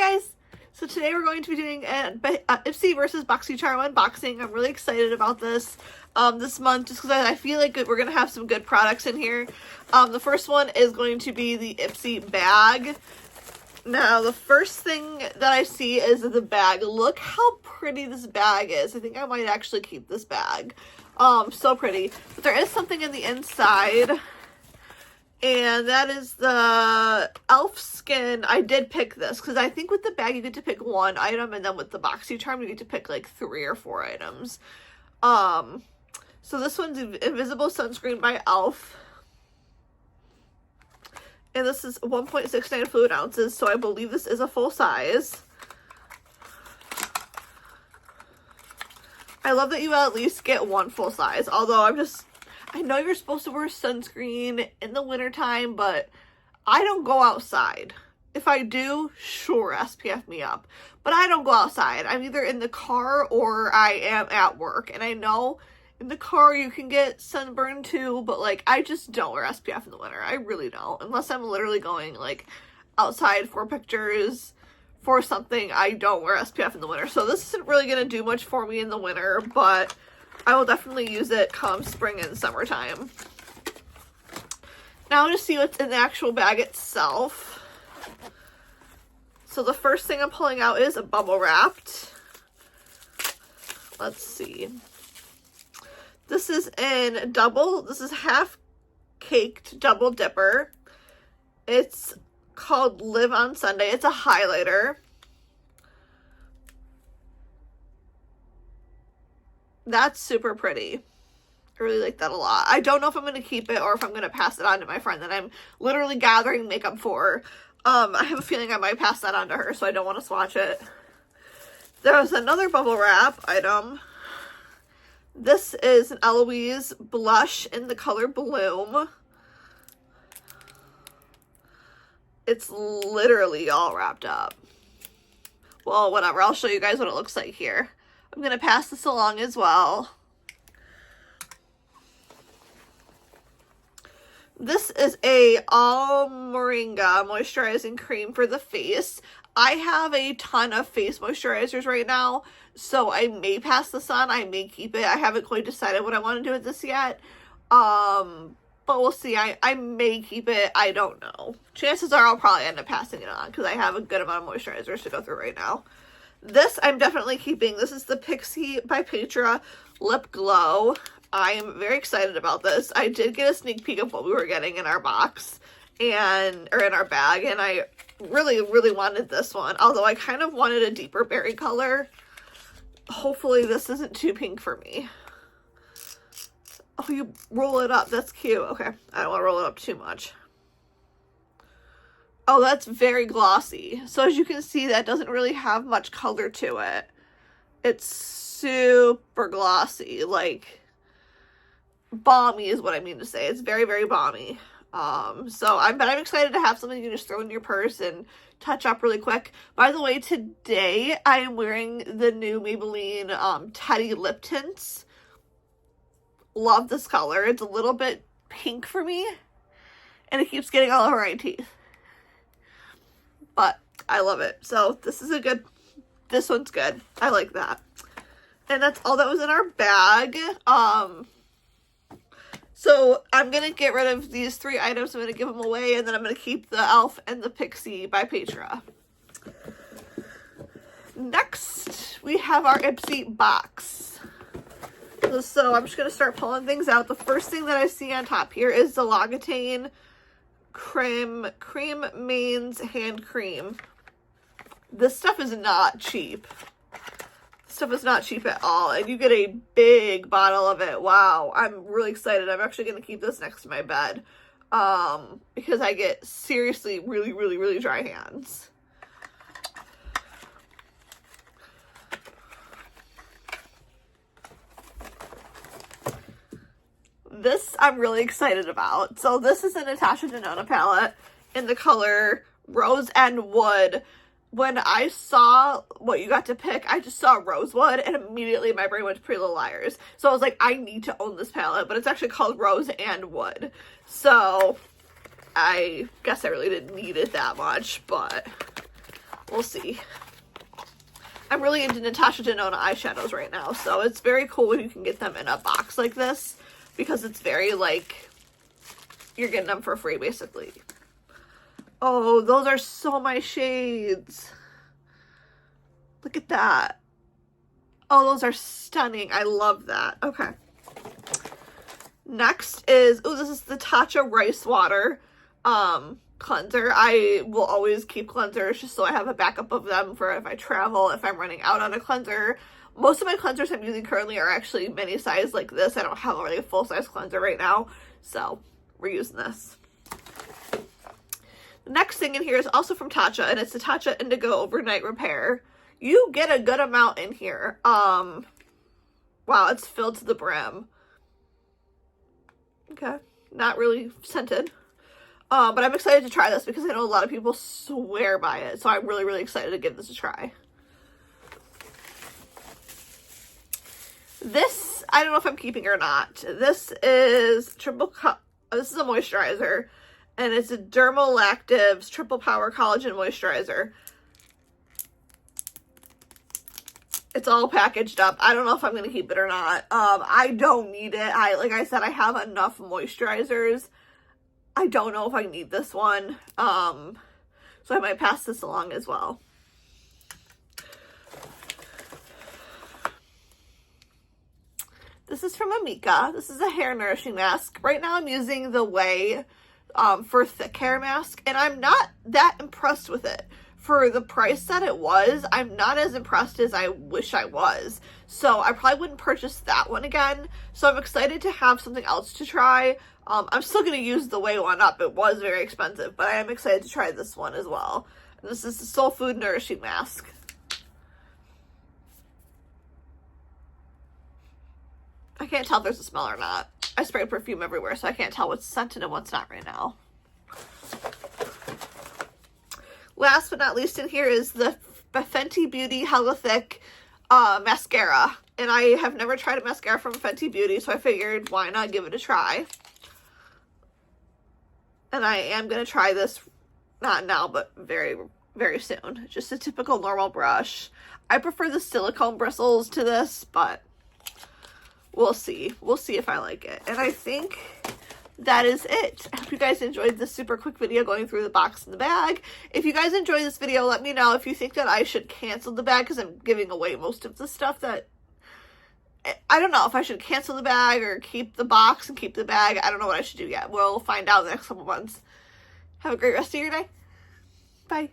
guys! So today we're going to be doing an Ipsy versus Boxycharm unboxing. I'm really excited about this this month just because I feel like we're going to have some good products in here. The first one is going to be the Ipsy bag. Now the first thing that I see is the bag. Look how pretty this bag is. I think I might actually keep this bag. So pretty. But there is something in the inside. And that is the elf skin. I did pick this because I think with the bag you get to pick one item, and then with the Boxycharm you get to pick like 3 or 4 items. So this one's Invisible Sunscreen by Elf. And this is 1.69 fluid ounces, so I believe this is a full size. I love that you at least get one full size, although I know you're supposed to wear sunscreen in the wintertime, but I don't go outside. If I do, sure, SPF me up. But I don't go outside. I'm either in the car or I am at work. And I know in the car you can get sunburn too, but like I just don't wear SPF in the winter. I really don't. Unless I'm literally going like outside for pictures for something, I don't wear SPF in the winter. So this isn't really going to do much for me in the winter, but I will definitely use it come spring and summertime. Now to see what's in the actual bag itself. So the first thing I'm pulling out is a bubble wrapped. Let's see. This is in this is half caked double dipper. It's called Live on Sunday. It's a highlighter. That's super pretty. I really like that a lot. I don't know if I'm going to keep it or if I'm going to pass it on to my friend that I'm literally gathering makeup for. I have a feeling I might pass that on to her, so I don't want to swatch it. There's another bubble wrap item. This is an Eloise blush in the color Bloom. It's literally all wrapped up. Well, whatever. I'll show you guys what it looks like here. I'm going to pass this along as well. This is a all moringa moisturizing cream for the face. I have a ton of face moisturizers right now, so I may pass this on. I may keep it. I haven't quite decided what I want to do with this yet. But we'll see. I may keep it. I don't know. Chances are I'll probably end up passing it on because I have a good amount of moisturizers to go through right now. This I'm definitely keeping. This is the Ipsy by Petra Lip Glow. I am very excited about this. I did get a sneak peek of what we were getting in our box or in our bag, and I really, really wanted this one. Although I kind of wanted a deeper berry color. Hopefully this isn't too pink for me. Oh, you roll it up. That's cute. Okay, I don't want to roll it up too much. Oh, that's very glossy. So as you can see, that doesn't really have much color to it. It's super glossy, like balmy is what I mean to say. It's very, very balmy. So I'm excited to have something you can just throw in your purse and touch up really quick. By the way, today I am wearing the new Maybelline Teddy Lip Tints. Love this color. It's a little bit pink for me, and it keeps getting all over my teeth. But I love it. So this one's good. I like that. And that's all that was in our bag. So I'm going to get rid of these 3 items. I'm going to give them away, and then I'm going to keep the Elf and the Ipsy by Petra. Next, we have our Ipsy box. So I'm just going to start pulling things out. The first thing that I see on top here is the L'Occitane Cream Mains Hand Cream. This stuff is not cheap. This stuff is not cheap at all, and you get a big bottle of it. Wow, I'm really excited. I'm actually going to keep this next to my bed because I get seriously really, really, really dry hands. This I'm really excited about. So this is a Natasha Denona palette in the color Rose and Wood. When I saw what you got to pick, I just saw Rosewood, and immediately my brain went to Pretty Little Liars. So I was like, I need to own this palette, but it's actually called Rose and Wood. So I guess I really didn't need it that much, but We'll see. I'm really into Natasha Denona eyeshadows right now, so it's very cool when you can get them in a box like this, because it's very, like, you're getting them for free, basically. Oh, those are so my shades. Look at that. Oh, those are stunning. I love that. Okay. Next is, oh, this is the Tatcha Rice Water cleanser. I will always keep cleansers just so I have a backup of them for if I travel, if I'm running out on a cleanser. Most of my cleansers I'm using currently are actually mini size like this. I don't have really a full size cleanser right now, so we're using this. The next thing in here is also from Tatcha, and it's the Tatcha Indigo Overnight Repair. You get a good amount in here. Wow, it's filled to the brim. Okay, not really scented. But I'm excited to try this because I know a lot of people swear by it. So I'm really, really excited to give this a try. This, I don't know if I'm keeping or not. This is this is a moisturizer. And it's a Dermalactives Triple Power Collagen Moisturizer. It's all packaged up. I don't know if I'm going to keep it or not. I don't need it. Like I said, I have enough moisturizers. I don't know if I need this one. So I might pass this along as well. This is from Amika. This is a hair nourishing mask. Right now I'm using the Way for thick hair mask, and I'm not that impressed with it. For the price that it was, I'm not as impressed as I wish I was. So I probably wouldn't purchase that one again. So I'm excited to have something else to try. I'm still going to use the Way one up. It was very expensive, but I am excited to try this one as well. And this is the Soul Food Nourishing Mask. I can't tell if there's a smell or not. I spray perfume everywhere, so I can't tell what's scented and what's not right now. Last but not least in here is the Fenty Beauty Hella Thick mascara. And I have never tried a mascara from Fenty Beauty, so I figured why not give it a try. And I am going to try this, not now, but very, very soon. Just a typical normal brush. I prefer the silicone bristles to this, but we'll see. We'll see if I like it. And I think that is it. I hope you guys enjoyed this super quick video going through the box and the bag. If you guys enjoyed this video, let me know if you think that I should cancel the bag, because I'm giving away most of the stuff that I don't know if I should cancel the bag or keep the box and keep the bag. I don't know what I should do yet. We'll find out in the next couple months. Have a great rest of your day. Bye.